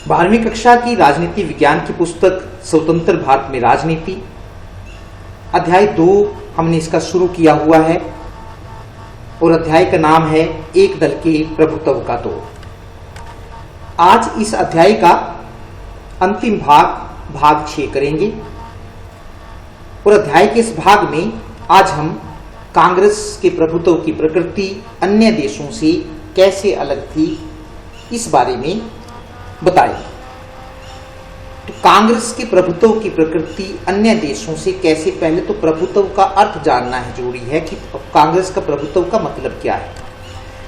12वीं कक्षा की राजनीति विज्ञान की पुस्तक स्वतंत्र भारत में राजनीति अध्याय 2 हमने इसका शुरू किया हुआ है और अध्याय का नाम है एक दल के प्रभुत्व का तोड़। आज इस अध्याय का अंतिम भाग 6 करेंगे और अध्याय के इस भाग में आज हम कांग्रेस के प्रभुत्व की प्रकृति अन्य देशों से कैसे अलग थी इस बारे में बताएं। तो कांग्रेस के प्रभुत्व की प्रकृति अन्य देशों से कैसे, पहले तो प्रभुत्व का अर्थ जानना है जरूरी है कि कांग्रेस का प्रभुत्व का मतलब क्या है।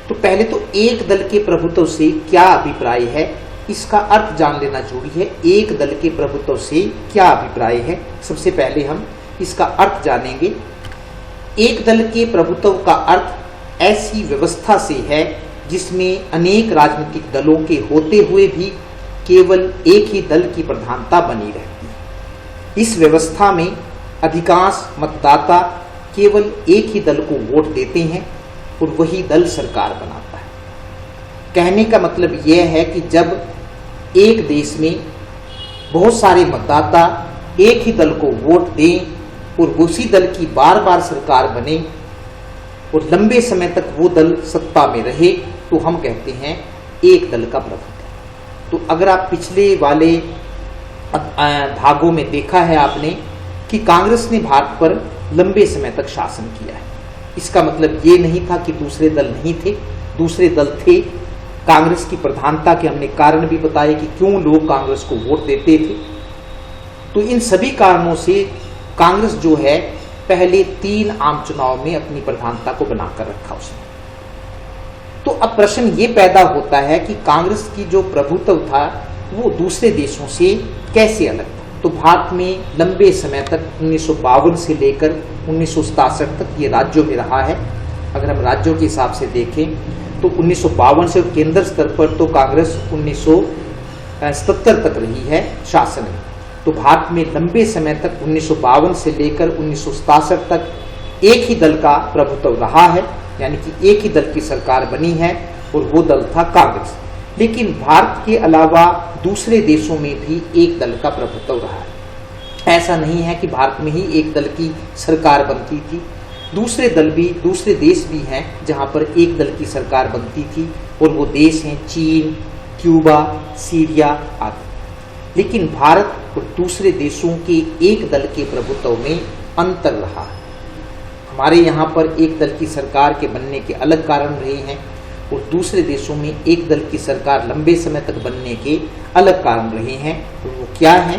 तो पहले तो एक दल के प्रभुत्व से क्या अभिप्राय है इसका अर्थ जान लेना जरूरी है। एक दल के प्रभुत्व से क्या अभिप्राय है, सबसे पहले हम इसका अर्थ जानेंगे। एक दल के प्रभुत्व का अर्थ ऐसी व्यवस्था से है जिसमें अनेक राजनीतिक दलों के होते हुए भी केवल एक ही दल की प्रधानता बनी रहती है। इस व्यवस्था में अधिकांश मतदाता केवल एक ही दल को वोट देते हैं और वही दल सरकार बनाता है। कहने का मतलब यह है कि जब एक देश में बहुत सारे मतदाता एक ही दल को वोट दें और उसी दल की बार बार सरकार बने और लंबे समय तक वो दल सत्ता में रहे तो हम कहते हैं एक दल का प्रभुत्व। तो अगर आप पिछले वाले भागों में देखा है आपने कि कांग्रेस ने भारत पर लंबे समय तक शासन किया है। इसका मतलब ये नहीं था कि दूसरे दल नहीं थे, दूसरे दल थे। कांग्रेस की प्रधानता के हमने कारण भी बताए कि क्यों लोग कांग्रेस को वोट देते थे। तो इन सभी कारणों से कांग्रेस जो है पहले 3 आम चुनाव में अपनी प्रधानता को बनाकर रखा उसने। तो अब प्रश्न ये पैदा होता है कि कांग्रेस की जो प्रभुत्व था वो दूसरे देशों से कैसे अलग था। तो भारत में लंबे समय तक 1952 से लेकर 1967 तक ये राज्यों में रहा है। अगर हम राज्यों के हिसाब से देखें तो 1952 से केंद्र स्तर पर तो कांग्रेस 1977 तक रही है शासन में। तो भारत में लंबे समय तक 1952 से लेकर 1967 तक एक ही दल का प्रभुत्व रहा है, यानी कि एक ही दल की सरकार बनी है और वो दल था कांग्रेस। लेकिन भारत के अलावा दूसरे देशों में भी एक दल का प्रभुत्व रहा है। ऐसा नहीं है कि भारत में ही एक दल की सरकार बनती थी, दूसरे देश भी हैं जहां पर एक दल की सरकार बनती थी और वो देश हैं चीन, क्यूबा, सीरिया आदि। लेकिन भारत और दूसरे देशों के एक दल के प्रभुत्व में अंतर रहा है। हमारे यहाँ पर एक दल की सरकार के बनने के अलग कारण रहे हैं और दूसरे देशों में एक दल की सरकार लंबे समय तक बनने के अलग कारण रहे हैं। तो वो क्या है?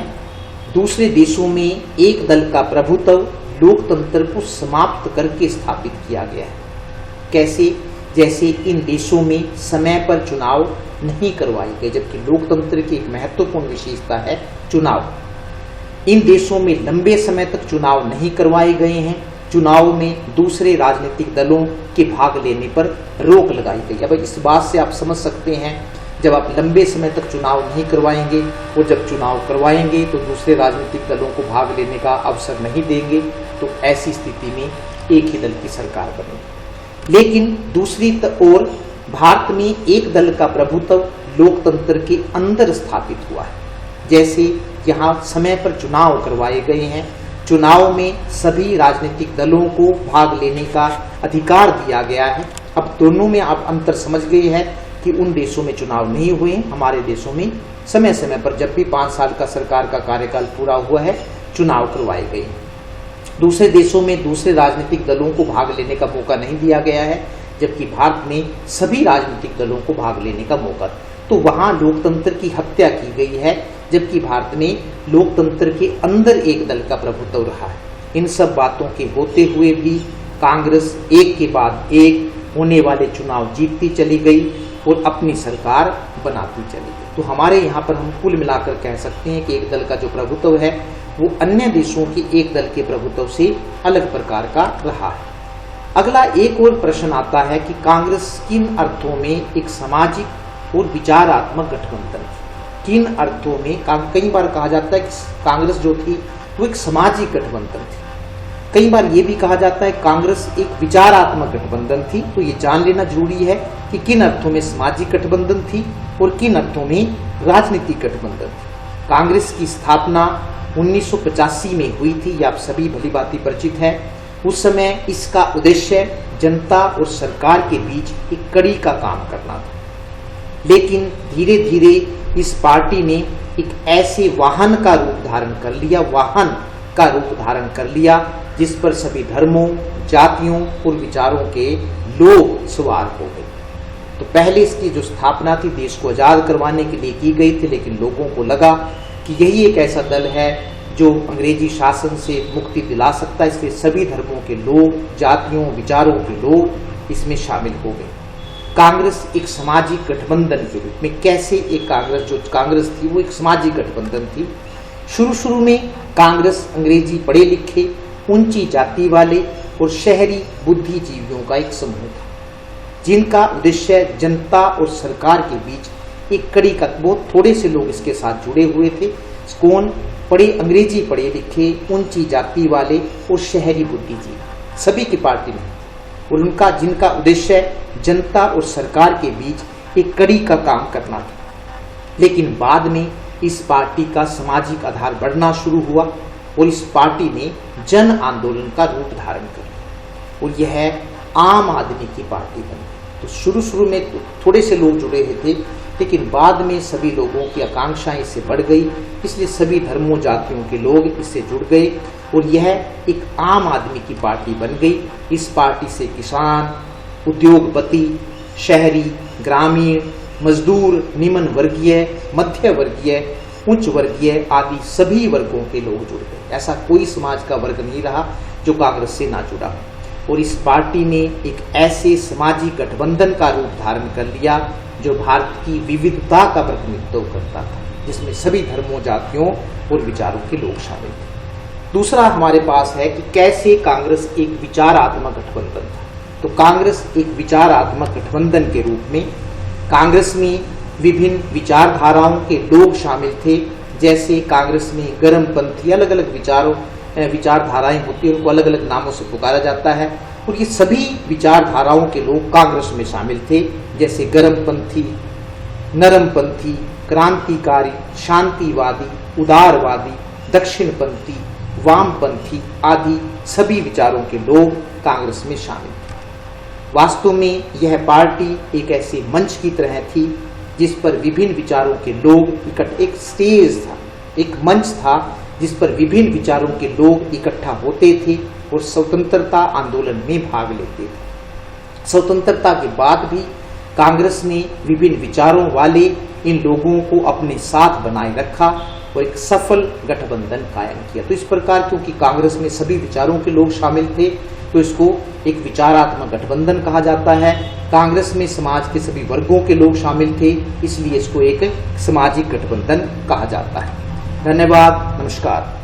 दूसरे देशों में एक दल का प्रभुत्व लोकतंत्र को समाप्त करके स्थापित किया गया है। कैसे? जैसे इन देशों में समय पर चुनाव नहीं करवाए गए, जबकि लोकतंत्र की एक महत्वपूर्ण विशेषता है चुनाव। इन देशों में लंबे समय तक चुनाव नहीं करवाए गए हैं। चुनाव में दूसरे राजनीतिक दलों के भाग लेने पर रोक लगाई गई। अब इस बात से आप समझ सकते हैं, जब आप लंबे समय तक चुनाव नहीं करवाएंगे और जब चुनाव करवाएंगे तो दूसरे राजनीतिक दलों को भाग लेने का अवसर नहीं देंगे, तो ऐसी स्थिति में एक ही दल की सरकार बनेगी। लेकिन दूसरी ओर भारत में एक दल का प्रभुत्व लोकतंत्र के अंदर स्थापित हुआ है। जैसे यहाँ समय पर चुनाव करवाए गए हैं, चुनाव में सभी राजनीतिक दलों को भाग लेने का अधिकार दिया गया है। अब दोनों में आप अंतर समझ गए हैं कि उन देशों में चुनाव नहीं हुए, हमारे देशों में समय समय पर जब भी 5 साल का सरकार का कार्यकाल पूरा हुआ है चुनाव करवाए गए। दूसरे देशों में दूसरे राजनीतिक दलों को भाग लेने का मौका नहीं दिया गया है, जबकि भारत में सभी राजनीतिक दलों को भाग लेने का मौका। तो वहां लोकतंत्र की हत्या की गई है, जबकि भारत में लोकतंत्र के अंदर एक दल का प्रभुत्व रहा है। इन सब बातों के होते हुए भी कांग्रेस एक के बाद एक होने वाले चुनाव जीतती चली गई और अपनी सरकार बनाती चली गई। तो हमारे यहाँ पर हम कुल मिलाकर कह सकते हैं कि एक दल का जो प्रभुत्व है वो अन्य देशों के एक दल के प्रभुत्व से अलग प्रकार का रहा है। अगला एक और प्रश्न आता है कि कांग्रेस किन अर्थों में एक सामाजिक और विचारात्मक गठबंधन थी। किन अर्थों में? कई बार कहा जाता है कि कांग्रेस जो थी वो एक सामाजिक गठबंधन थी, कई बार ये भी कहा जाता है कांग्रेस एक विचारात्मक गठबंधन थी। तो ये जान लेना जरूरी है कि किन अर्थों में सामाजिक गठबंधन थी और किन अर्थों में राजनीतिक गठबंधन थी। कांग्रेस की स्थापना 1985 में हुई थी, ये आप सभी भली भांति परिचित हैं। उस समय इसका उद्देश्य जनता और सरकार के बीच एक कड़ी का काम करना था। लेकिन धीरे धीरे इस पार्टी ने एक ऐसे वाहन का रूप धारण कर लिया जिस पर सभी धर्मों, जातियों और विचारों के लोग सवार हो गए। तो पहले इसकी जो स्थापना थी देश को आजाद करवाने के लिए की गई थी, लेकिन लोगों को लगा कि यही एक ऐसा दल है जो अंग्रेजी शासन से मुक्ति दिला सकता है, इसलिए सभी धर्मों के लोग, जातियों, विचारों के लोग इसमें शामिल हो गए। कांग्रेस एक सामाजिक गठबंधन के रूप में कैसे एक कांग्रेस थी वो एक सामाजिक गठबंधन थी। शुरू में कांग्रेस अंग्रेजी पढ़े लिखे, ऊंची जाति वाले और शहरी बुद्धिजीवियों का एक समूह था, जिनका उद्देश्य जनता और सरकार के बीच एक कड़ी का, बहुत थोड़े से लोग इसके साथ जुड़े हुए थे। कौन? अंग्रेजी पढ़े लिखे, ऊंची जाति वाले और शहरी बुद्धिजीवी, सभी की पार्टी में, और जिनका उद्देश्य जनता और सरकार के बीच एक कड़ी का काम करना था। लेकिन बाद में इस पार्टी का सामाजिक आधार बढ़ना शुरू हुआ और इस पार्टी ने जन आंदोलन का रूप धारण कर लिया और यह आम आदमी की पार्टी बनी। तो शुरू में तो थोड़े से लोग जुड़े थे, लेकिन बाद में सभी लोगों की आकांक्षाएं इससे बढ़ गई, इसलिए सभी धर्मों, जातियों के लोग इससे जुड़ गए और यह एक आम आदमी की पार्टी बन गई। इस पार्टी से किसान, उद्योगपति, शहरी, ग्रामीण, मजदूर, निम्न वर्गीय, मध्य वर्गीय, उच्च वर्गीय आदि सभी वर्गों के लोग जुड़ गए। ऐसा कोई समाज का वर्ग नहीं रहा जो कांग्रेस से ना जुड़ा। और इस पार्टी ने एक ऐसे सामाजिक गठबंधन का रूप धारण कर लिया जो भारत की विविधता का प्रतिनिधित्व करता था, जिसमें सभी धर्मों, जातियों और विचारों के लोग शामिल थे। दूसरा हमारे पास है कि कैसे कांग्रेस एक विचारात्मक गठबंधन था। तो कांग्रेस एक विचारात्मक गठबंधन के रूप में, कांग्रेस में विभिन्न विचारधाराओं के लोग शामिल थे। जैसे कांग्रेस में गर्मपंथी, अलग अलग विचारधाराएं होती हैं, उनको अलग अलग नामों से पुकारा जाता है, और ये सभी विचारधाराओं के लोग कांग्रेस में शामिल थे। जैसे गर्मपंथी, नरमपंथी, क्रांतिकारी, शांतिवादी, उदारवादी, दक्षिणपंथी, वामपंथी आदि सभी विचारों के लोग कांग्रेस में शामिल थे। वास्तव में यह पार्टी एक ऐसे मंच की तरह थी जिस पर विभिन्न विचारों के लोग एक स्टेज था, एक मंच था जिस पर विभिन्न विचारों के लोग इकट्ठा होते थे और स्वतंत्रता आंदोलन में भाग लेते थे। स्वतंत्रता के बाद भी कांग्रेस ने विभिन्न विचारों वाले इन लोगों को अपने साथ बनाए रखा और एक सफल गठबंधन कायम किया। तो इस प्रकार क्योंकि कांग्रेस में सभी विचारों के लोग शामिल थे, तो इसको एक विचारात्मक गठबंधन कहा जाता है। कांग्रेस में समाज के सभी वर्गों के लोग शामिल थे, इसलिए इसको एक सामाजिक गठबंधन कहा जाता है। धन्यवाद, नमस्कार।